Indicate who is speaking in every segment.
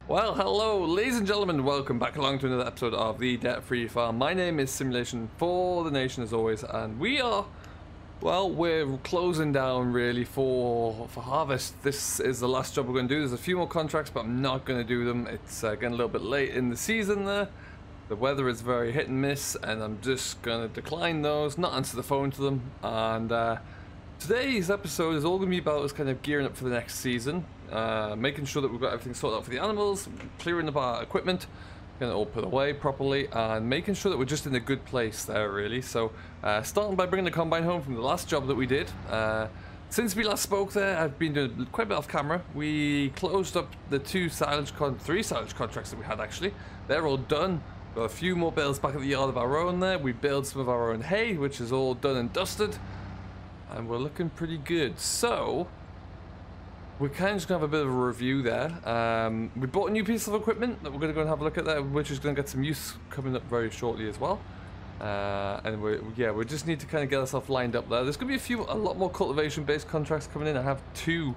Speaker 1: Well, hello, ladies and gentlemen, welcome back along to another episode of the Debt-Free Farm. My name is Simulation for the Nation as always, and we're closing down really for harvest. This is the last job we're going to do. There's a few more contracts, but I'm not going to do them. It's getting a little bit late in the season there. The weather is very hit and miss, and I'm just going to decline those, not answer the phone to them, and today's episode is all going to be about us kind of gearing up for the next season, making sure that we've got everything sorted out for the animals, clearing up our equipment, getting it all put away properly, and making sure that we're just in a good place there really. So starting by bringing the combine home from the last job that we did. Since we last spoke there, I've been doing quite a bit off camera. We closed up the three silage contracts that we had actually. They're all done. Got a few more bales back at the yard of our own there. We baled some of our own hay, which is all done and dusted. And we're looking pretty good. So we're kind of just gonna have a bit of a review there. We bought a new piece of equipment that we're gonna go and have a look at there, which is gonna get some use coming up very shortly as well. And we just need to kind of get ourselves lined up there. There's gonna be a lot more cultivation based contracts coming in. I have 2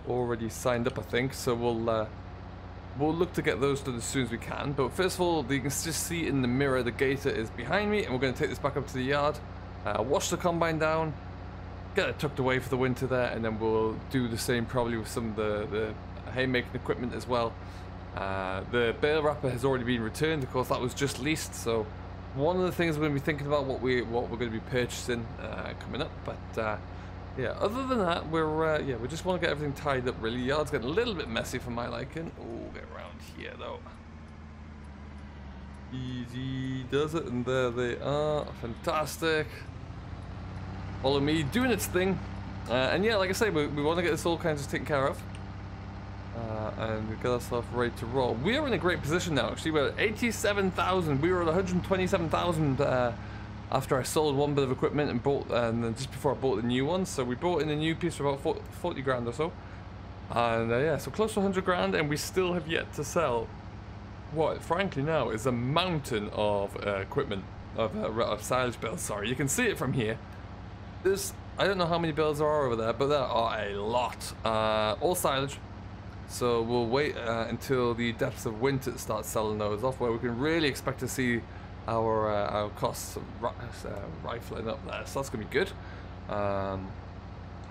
Speaker 1: already signed up, I think, so we'll look to get those done as soon as we can. But first of all, you can just see in the mirror the gator is behind me, and we're going to take this back up to the yard, wash the combine down, get it tucked away for the winter there, and then we'll do the same probably with some of the haymaking equipment as well. The bale wrapper has already been returned. Of course, that was just leased, so one of the things we're going to be thinking about what we're going to be purchasing coming up. But yeah, other than that, we just want to get everything tied up really. Yard's getting a little bit messy for my liking. Oh, get around here though. Easy does it, and there they are. Fantastic. Follow me, doing its thing. And yeah, like I say, we want to get this all kind of just taken care of. And get ourselves ready to roll. We are in a great position now, actually. We're at 87,000. We were at 127,000 after I sold one bit of equipment and then just before I bought the new one. So we brought in a new piece for about 40 grand or so. And yeah, so close to 100 grand, and we still have yet to sell what, frankly now, is a mountain of equipment, of silage bales, sorry. You can see it from here. I don't know how many bales there are over there, but there are a lot. All silage. So we'll wait until the depths of winter to start selling those off, where we can really expect to see our costs rifling up there. So that's going to be good. And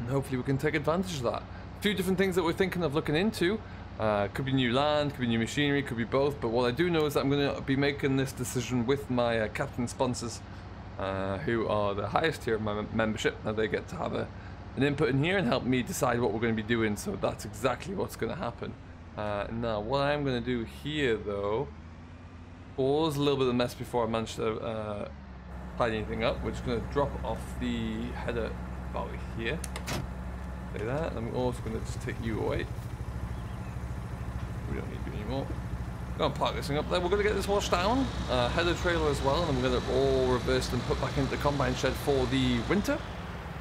Speaker 1: hopefully we can take advantage of that. A few different things that we're thinking of looking into. Could be new land, could be new machinery, could be both. But what I do know is that I'm going to be making this decision with my captain sponsors, who are the highest tier of my membership. Now they get to have an input in here and help me decide what we're going to be doing. So that's exactly what's going to happen. Now what I'm going to do here though, pause a little bit of mess before I manage to tidy anything up. We're just going to drop off the header about here. Say that. I'm also going to just take you away. We don't need you anymore. Go and park this thing up there. We're going to get this washed down, header trailer as well, and then we're going to all reversed and put back into the combine shed for the winter.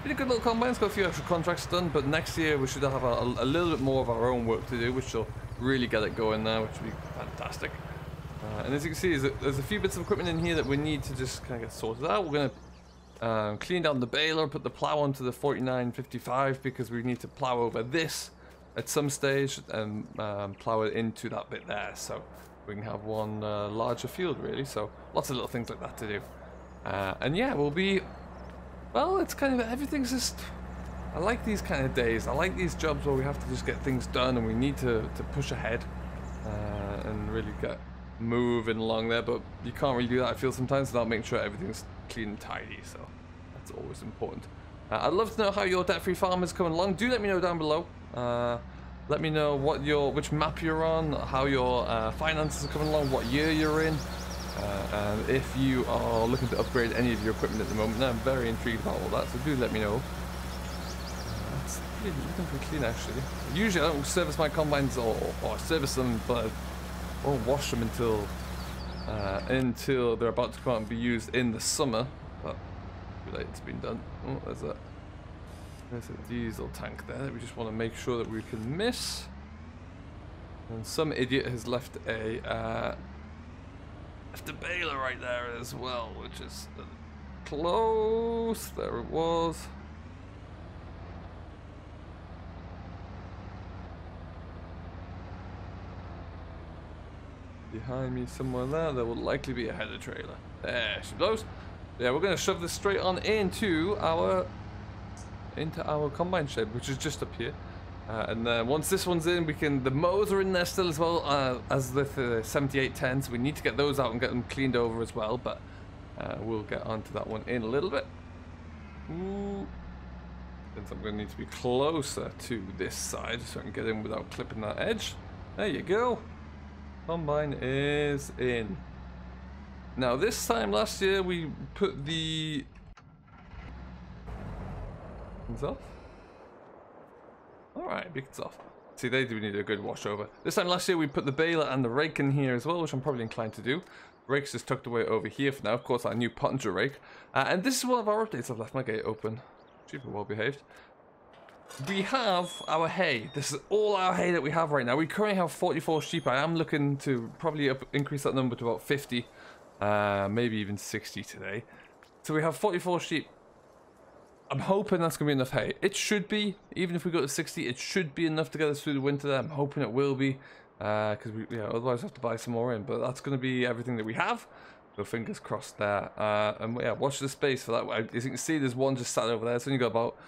Speaker 1: Been a good little combine. It's got a few extra contracts done, but next year we should have a little bit more of our own work to do, which will really get it going there, which will be fantastic. And as you can see, there's a few bits of equipment in here that we need to just kind of get sorted out. We're going to clean down the baler, put the plow onto the 4955 because we need to plow over this at some stage and plow it into that bit there, so we can have one larger field really. So lots of little things like that to do. And yeah, well, it's kind of, everything's just, I like these kind of days. I like these jobs where we have to just get things done and we need to push ahead and really get moving along there, but you can't really do that, I feel, sometimes without making sure everything's clean and tidy, so that's always important. I'd love to know how your debt-free farm is coming along. Do let me know down below. Let me know which map you're on, how your finances are coming along, what year you're in, and if you are looking to upgrade any of your equipment at the moment. Now, I'm very intrigued about all that, so do let me know. It's looking pretty clean actually. Usually I don't service my combines or service them, but I won't wash them until they're about to come out and be used in the summer. But too late, it's been done. Oh, there's a diesel tank there that we just want to make sure that we can miss. And some idiot has left a baler right there as well, which is close. There it was. behind me somewhere there will likely be a header trailer. There she blows. Yeah, we're going to shove this straight on into our combine shed, which is just up here. And then once this one's in, the mows are in there still as well as the 7810s. We need to get those out and get them cleaned over as well, but we'll get onto that one in a little bit. Ooh. Since I'm going to need to be closer to this side so I can get in without clipping that edge. There you go. Combine is in. Now this time last year we put the beacons off. Alright, beacons off. See, they do need a good wash over. This time last year we put the baler and the rake in here as well, which I'm probably inclined to do. The rake's just tucked away over here for now. Of course, our new pottinger rake. And this is one of our updates. I've left my gate open. Super well behaved. We have our hay. This is all our hay that we have right now. We currently have 44 sheep. I am looking to probably increase that number to about 50. Maybe even 60 today. So we have 44 sheep. I'm hoping that's going to be enough hay. It should be. Even if we go to 60, it should be enough to get us through the winter there. I'm hoping it will be. Because we otherwise have to buy some more in. But that's going to be everything that we have. So fingers crossed there. And yeah, watch the space for that. As you can see, there's one just sat over there. It's only got about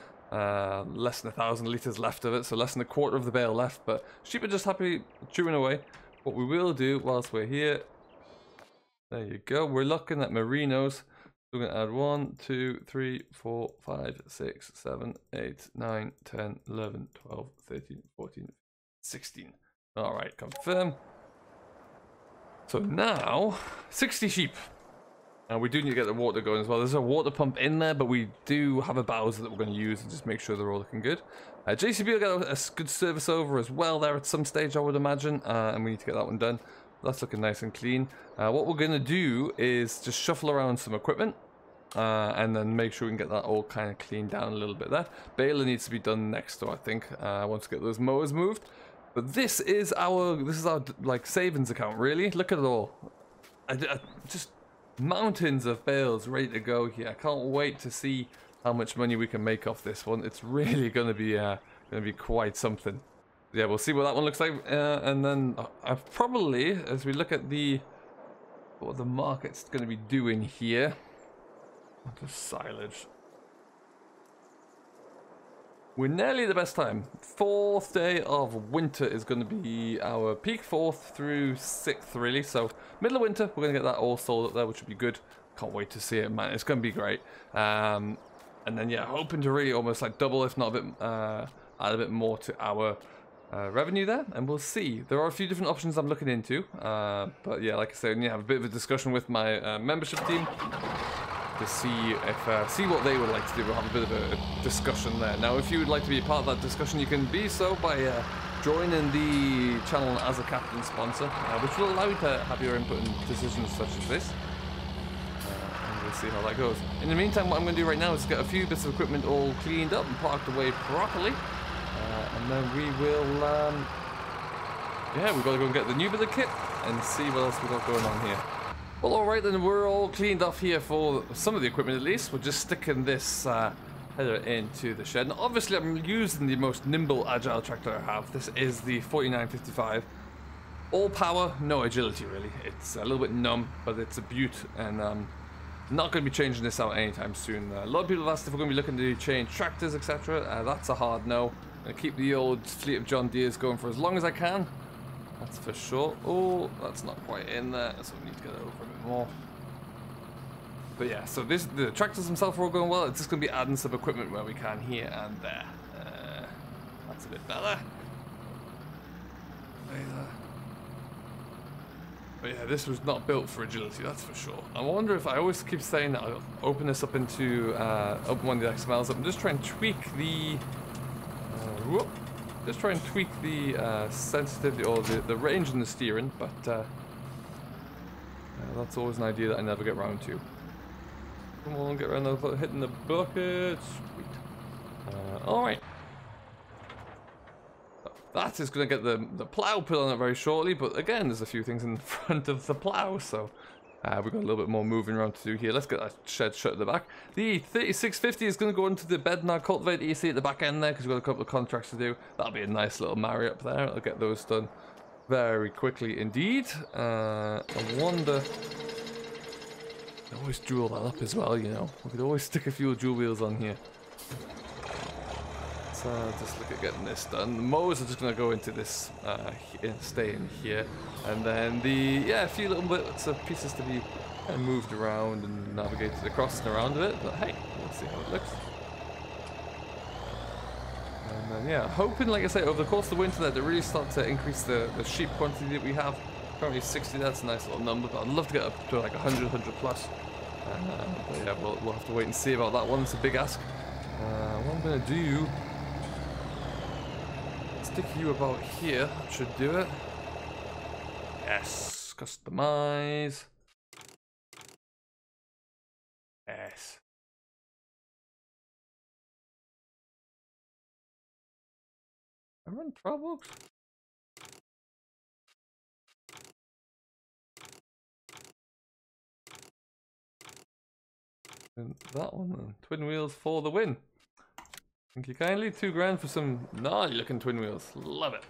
Speaker 1: less than 1,000 litres left of it. So less than a quarter of the bale left. But sheep are just happy chewing away. What we will do whilst we're here. There you go. We're looking at merinos. We're going to add 1, 2, 3, 4, 5, 6, 7, 8, 9, 10, 11, 12, 13, 14, 16. Alright, confirm. So now, 60 sheep. And we do need to get the water going as well. There's a water pump in there, but we do have a bowser that we're going to use and just make sure they're all looking good. JCB will get a good service over as well there at some stage, I would imagine. And we need to get that one done. That's looking nice and clean. What we're going to do is just shuffle around some equipment. And then make sure we can get that all kind of cleaned down a little bit there. Baler needs to be done next though, I think. Once we get those mowers moved. But this is our like savings account, really. Look at it all. Just mountains of bales ready to go here. I can't wait to see how much money we can make off this one. It's really going to be quite something. Yeah, we'll see what that one looks like, and then I've probably, as we look at what the market's going to be doing here. The silage. We're nearly the best time. 4th day of winter is going to be our peak, 4th through 6th really. So middle of winter, we're going to get that all sold up there, which would be good. Can't wait to see it, man. It's going to be great. And then yeah, hoping to really almost like double, if not a bit, add a bit more to our revenue there, and we'll see. There are a few different options I'm looking into. But yeah, like I said, I have a bit of a discussion with my membership team. To see what they would like to do. We'll have a bit of a discussion there. Now, if you would like to be a part of that discussion, you can be so by joining the channel as a captain sponsor, which will allow you to have your input in decisions such as this. And we'll see how that goes. In the meantime, what I'm going to do right now is get a few bits of equipment all cleaned up and parked away properly, and then we will. Yeah, we've got to go and get the new bit of kit and see what else we've got going on here. Well, alright then, we're all cleaned off here for some of the equipment at least. We're just sticking this header into the shed. And obviously I'm using the most nimble, agile tractor I have. This is the 4955. All power, no agility really. It's a little bit numb, but it's a beaut. And not going to be changing this out anytime soon. A lot of people have asked if we're going to be looking to change tractors, etc. That's a hard no. I'm going to keep the old fleet of John Deeres going for as long as I can. That's for sure. Oh, that's not quite in there, so we need to get it over a bit more. But yeah, so the tractors themselves are all going well. It's just going to be adding some equipment where we can here and there. That's a bit better. But yeah, this was not built for agility, that's for sure. I wonder if I always keep saying that I'll open this up into open one of the XMLs up and just try and tweak the just try and tweak the sensitivity or the range in the steering, but that's always an idea that I never get around to. Come on, get around those, hitting the bucket. Sweet. Alright. That is going to get the plough put on it very shortly, but again, there's a few things in front of the plough, so we've got a little bit more moving around to do here. Let's get that shed shut at the back. The 3650 is going to go into the bed now, cultivate EC at the back end there, because we've got a couple of contracts to do. That'll be a nice little marry up there. I'll get those done very quickly indeed. I wonder... I always jewel that up as well, you know. We could always stick a few jewel wheels on here. So just look at getting this done. The mowers are just going to go into this, stay in here. And then a few little bits of pieces to be moved around and navigated across and around a bit. But hey, we'll see how it looks. And then yeah, hoping, like I say, over the course of the winter that they really start to increase the sheep quantity that we have. Currently 60, that's a nice little number, but I'd love to get up to like 100, 100 plus. But yeah, we'll have to wait and see about that one. It's a big ask. What I'm going to do... stick you about here, that should do it. Yes, customize. Yes. I run 12 volts. And that one then. Twin wheels for the win. Thank you kindly. $2 grand for some gnarly looking twin wheels. Love it.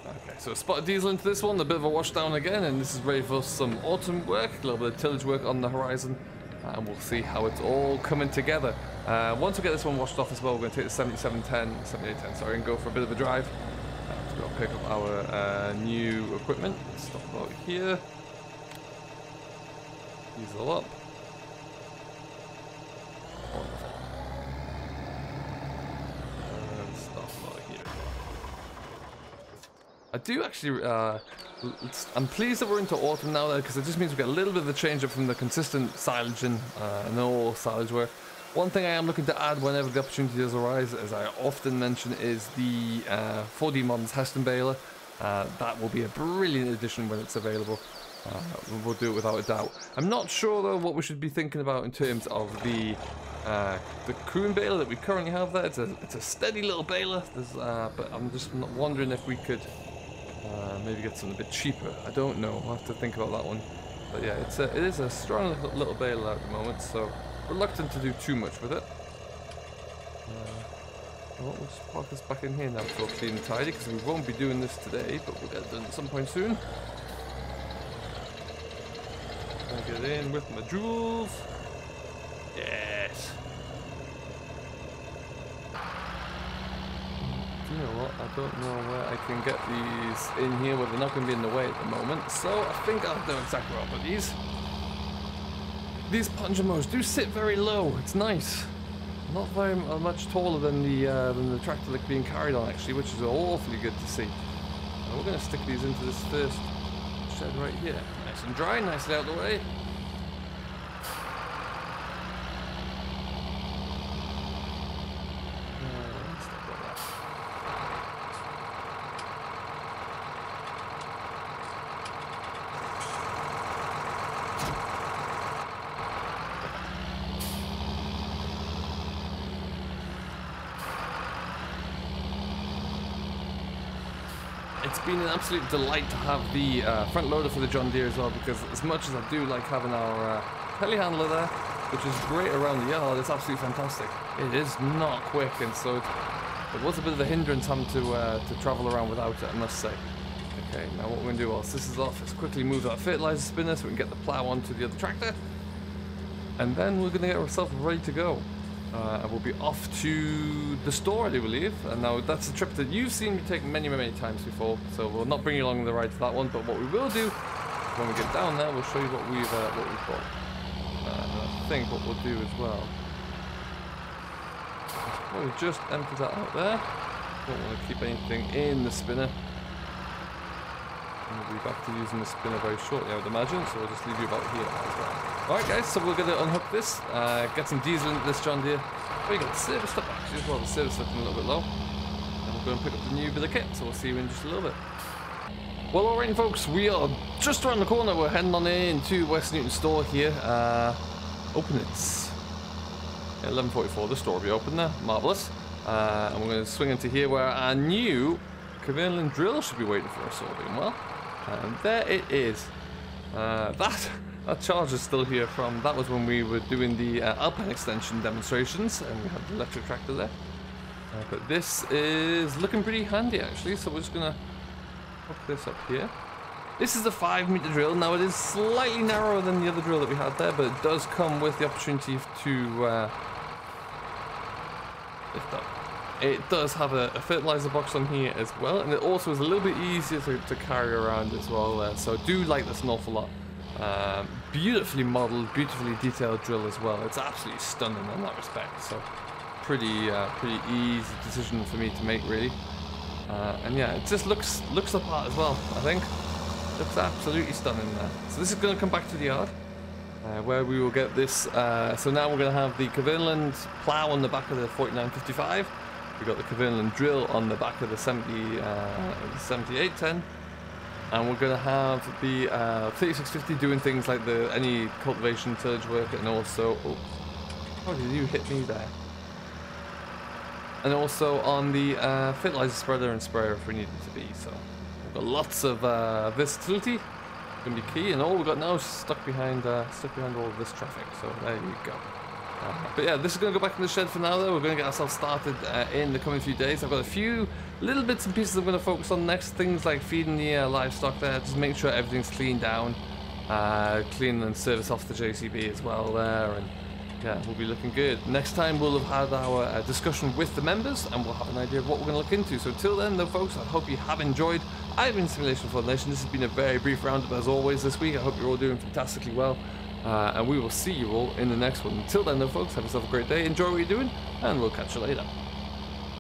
Speaker 1: Okay, so a spot of diesel into this one, a bit of a wash down again, and this is ready for some autumn work, a little bit of tillage work on the horizon, and we'll see how it's all coming together. Once we get this one washed off as well, we're going to take the 7810, sorry, and go for a bit of a drive. To go pick up our new equipment. Stop about here. Diesel up. Wonderful. And stop about here. I do actually, I'm pleased that we're into autumn now though, because it just means we get a little bit of a change up from the consistent silage and all silage work. One thing I am looking to add whenever the opportunity does arise, as I often mention, is the 4D Modern's Heston baler. That will be a brilliant addition when it's available. We'll do it without a doubt. I'm not sure though what we should be thinking about in terms of the Kuhn baler that we currently have there. It's a steady little baler, but I'm just wondering if we could maybe get something a bit cheaper. I don't know. I'll have to think about that one. But yeah, it is a strong little baler at the moment, so reluctant to do too much with it. Well, we'll just park this back in here now so clean and tidy, because we won't be doing this today, but we'll get it done at some point soon. I'll get in with my jewels. Yes. Do you know what? I don't know where I can get these in here where they're not going to be in the way at the moment. So I think I'll know exactly where I'll put these. These plunger mowers do sit very low. It's nice. Not very much taller than the tractor that's being carried on actually, which is awfully good to see. And we're going to stick these into this first shed right here. Nice and dry, nicely out of the way. It's been an absolute delight to have the front loader for the John Deere as well, because as much as I do like having our telehandler there, which is great around the yard, it's absolutely fantastic. It is not quick, and so it was a bit of a hindrance having to travel around without it, I must say. Okay, now what we're going to do whilst this is off is quickly move that fertilizer spinner so we can get the plow onto the other tractor, and then we're going to get ourselves ready to go. And we'll be off to the store, I do believe. And now that's a trip that you've seen me take many, many times before. So we'll not bring you along the ride to that one. But what we will do, when we get down there, we'll show you what we've got. And I think what we'll do as well. Probably just empty that out there. Don't want to keep anything in the spinner. And we'll be back to using the spinner very shortly, I would imagine. So we'll just leave you about here as well. Alright guys, so we're going to unhook this, get some diesel into this John Deere. Oh, you got the service stuff actually as well, the service looking a little bit low. And we're going to pick up the new bit of kit, so we'll see you in just a little bit. Well, alright folks, we are just around the corner. We're heading on into West Newton store here. Open it's 11:44, the store will be open there, marvellous. And we're going to swing into here where our new Cavernian drill should be waiting for us all being well. And there it is. That charge is still here from, that was when we were doing the Alpine extension demonstrations, and we had the electric tractor there. But this is looking pretty handy actually, so we're just gonna hook this up here. This is a 5-meter drill. Now it is slightly narrower than the other drill that we had there, but it does come with the opportunity to lift up. It does have a fertilizer box on here as well, and it also is a little bit easier to carry around as well. So I do like this an awful lot. Beautifully modeled, beautifully detailed drill as well. It's absolutely stunning in that respect. So pretty easy decision for me to make, really. And yeah, it just looks the part as well. I think looks absolutely stunning there. So this is going to come back to the yard, where we will get this. So now we're going to have the Kverneland plow on the back of the 4955. We've got the Kverneland drill on the back of the 7810. And we're going to have the 3650 doing things like any cultivation, tillage work, and also... Oh, did you hit me there? And also on the fertilizer spreader and sprayer if we need it to be. So we've got lots of versatility. Going to be key, and all we've got now is stuck behind all of this traffic. So there you go. But yeah, this is going to go back in the shed for now though. We're going to get ourselves started in the coming few days. I've got a few little bits and pieces I'm going to focus on next. Things like feeding the livestock there, just make sure everything's cleaned down. Clean and service off the JCB as well there, and yeah, we'll be looking good. Next time we'll have had our discussion with the members, and we'll have an idea of what we're going to look into. So until then though folks, I hope you have enjoyed. I've been Simulation for the Nation. This has been a very brief roundup as always this week. I hope you're all doing fantastically well. And we will see you all in the next one. Until then though folks, have yourself a great day, enjoy what you're doing, and we'll catch you later.